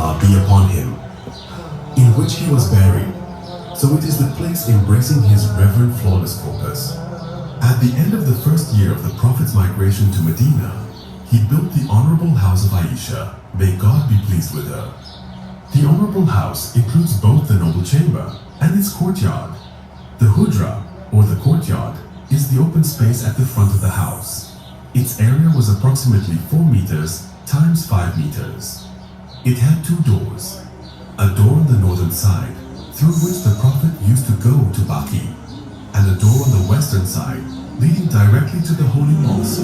Allah be upon him, in which he was buried, so it is the place embracing his reverend flawless corpus. At the end of the first year of the Prophet's migration to Medina, he built the honorable house of Aisha, may God be pleased with her. The honorable house includes both the noble chamber and its courtyard. The hujra, or the courtyard, is the open space at the front of the house. Its area was approximately 4 meters times 5 meters. It had 2 doors, a door on the northern side, through which the Prophet used to go to Baqi, and a door on the western side, leading directly to the Holy Mosque.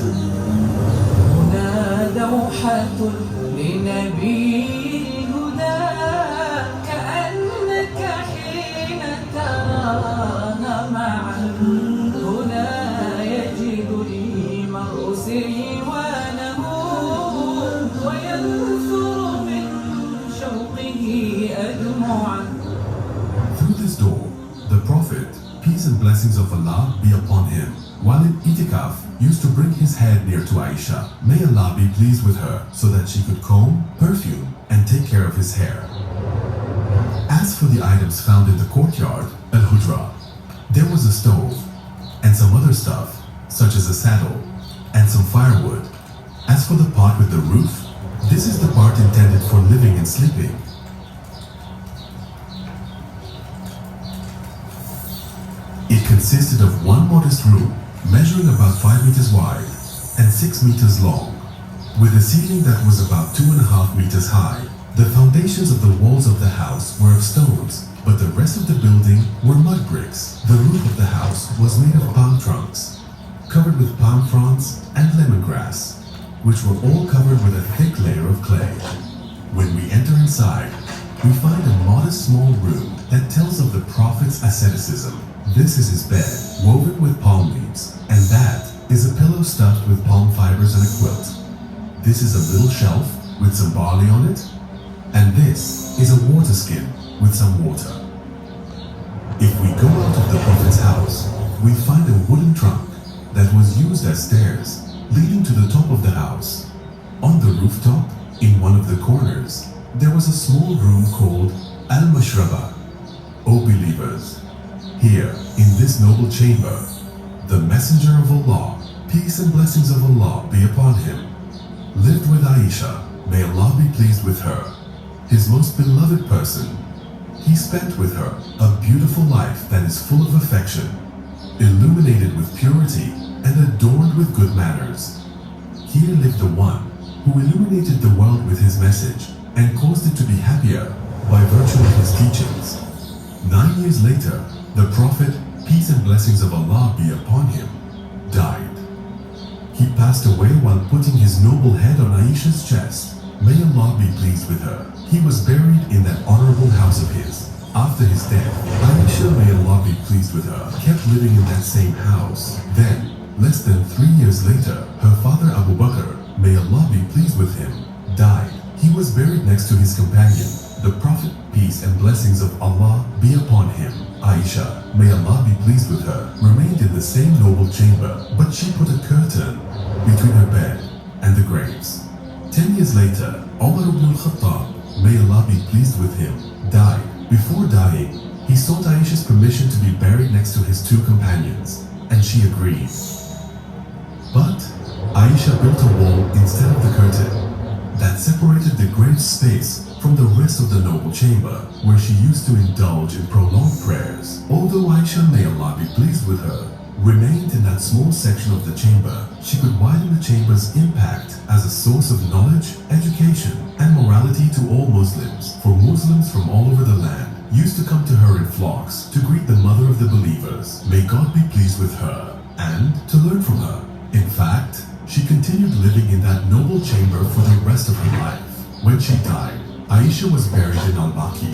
Through this door, the Prophet, peace and blessings of Allah be upon him, while in itikaf, used to bring his head near to Aisha, may Allah be pleased with her, so that she could comb, perfume, and take care of his hair. As for the items found in the courtyard, al-hujra, there was a stove, and some other stuff, such as a saddle, and some firewood. As for the part with the roof, this is the part intended for living and sleeping. It consisted of one modest room, measuring about 5 meters wide and 6 meters long, with a ceiling that was about 2.5 meters high. The foundations of the walls of the house were of stones, but the rest of the building were mud bricks. The roof of the house was made of palm trunks, covered with palm fronds and lemongrass, which were all covered with a thick layer of clay. When we enter inside, we find a modest small room that tells of the Prophet's asceticism. This is his bed, woven with palm leaves, and that is a pillow stuffed with palm fibers and a quilt. This is a little shelf with some barley on it, and this is a water skin with some water. If we go out of the Prophet's house, we find a wooden trunk that was used as stairs leading to the top of the house. On the rooftop, in one of the corners, there was a small room called Al-Mashraba. O believers, here, in this noble chamber, the Messenger of Allah, peace and blessings of Allah be upon him, lived with Aisha, may Allah be pleased with her, his most beloved person. He spent with her a beautiful life that is full of affection, illuminated with purity and adorned with good manners. Here lived the one who illuminated the world with his message and caused it to be happier by virtue of his teachings. 9 years later, the Prophet, peace and blessings of Allah be upon him, died. He passed away while putting his noble head on Aisha's chest. May Allah be pleased with her. He was buried in that honorable house of his. After his death, Aisha, may Allah be pleased with her, kept living in that same house. Then, less than 3 years later, her father Abu Bakr, may Allah be pleased with him, died. He was buried next to his companion, the Prophet, peace and blessings of Allah be upon him. Aisha, may Allah be pleased with her, remained in the same noble chamber, but she put a curtain between her bed and the graves. 10 years later, Umar ibn al-Khattab, may Allah be pleased with him, died. Before dying, he sought Aisha's permission to be buried next to his 2 companions, and she agreed. But Aisha built a wall instead of the curtain that separated the grave space from the rest of the noble chamber, where she used to indulge in prolonged prayers. Although Aisha, may Allah be pleased with her, remained in that small section of the chamber, she could widen the chamber's impact as a source of knowledge, education, and morality to all Muslims. For Muslims from all over the land used to come to her in flocks to greet the mother of the believers, may God be pleased with her, and to learn from her. In fact, she continued living in that noble chamber for the rest of her life. When she died, Aisha was buried in Al-Baqi.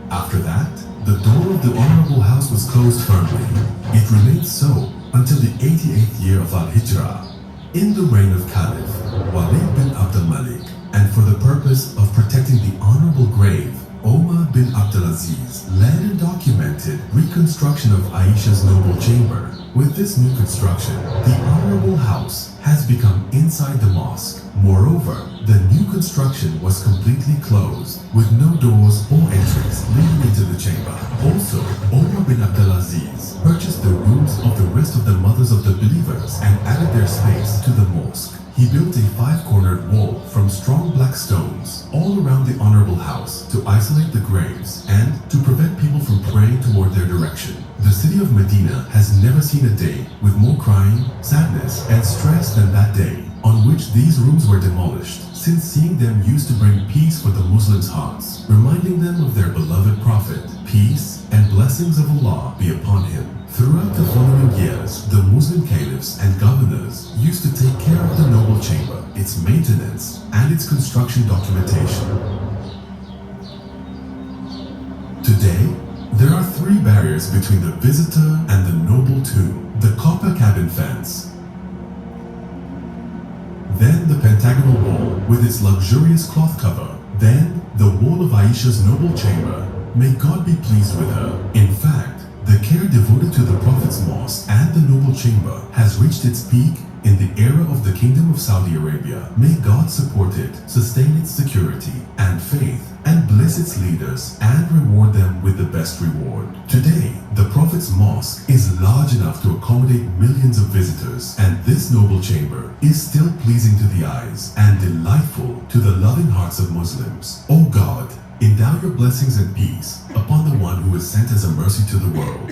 After that, the door of the honorable house was closed firmly. It remained so until the 88th year of Al-Hijrah, in the reign of Caliph Walid bin Abdul Malik, and for the purpose of protecting the honorable grave, Omar bin Abdul Abdulaziz led and documented reconstruction of Aisha's noble chamber. With this new construction, the honorable house has become inside the mosque. Moreover, the new construction was completely closed, with no doors or entries leading into the chamber. Also, Umar bin Abdulaziz purchased the rooms of the rest of the mothers of the believers and added their space to the mosque. He built a 5-cornered wall from strong black stones all around the honorable house to isolate the graves and to prevent people from praying toward their direction. The city of Medina has never seen a day with more crying, sadness, and stress than that day on which these rooms were demolished, since seeing them used to bring peace for the Muslims' hearts, reminding them of their beloved Prophet, peace and blessings of Allah be upon him. Throughout the following years, the Muslim caliphs and governors used to take care of the noble chamber, its maintenance, and its construction documentation. Today, there are 3 barriers between the visitor and the noble tomb: the copper cabin fence, then the pentagonal wall with its luxurious cloth cover, then the wall of Aisha's noble chamber. May God be pleased with her. In fact, the care devoted to the Prophet's mosque and the noble chamber has reached its peak in the era of the Kingdom of Saudi Arabia. May God support it, sustain its security and faith, and bless its leaders and reward them with the best reward. Today, the Prophet's mosque is large enough to accommodate millions of visitors, and this noble chamber is still pleasing to the eyes and delightful to the loving hearts of Muslims. O God, endow your blessings and peace upon the one who is sent as a mercy to the world.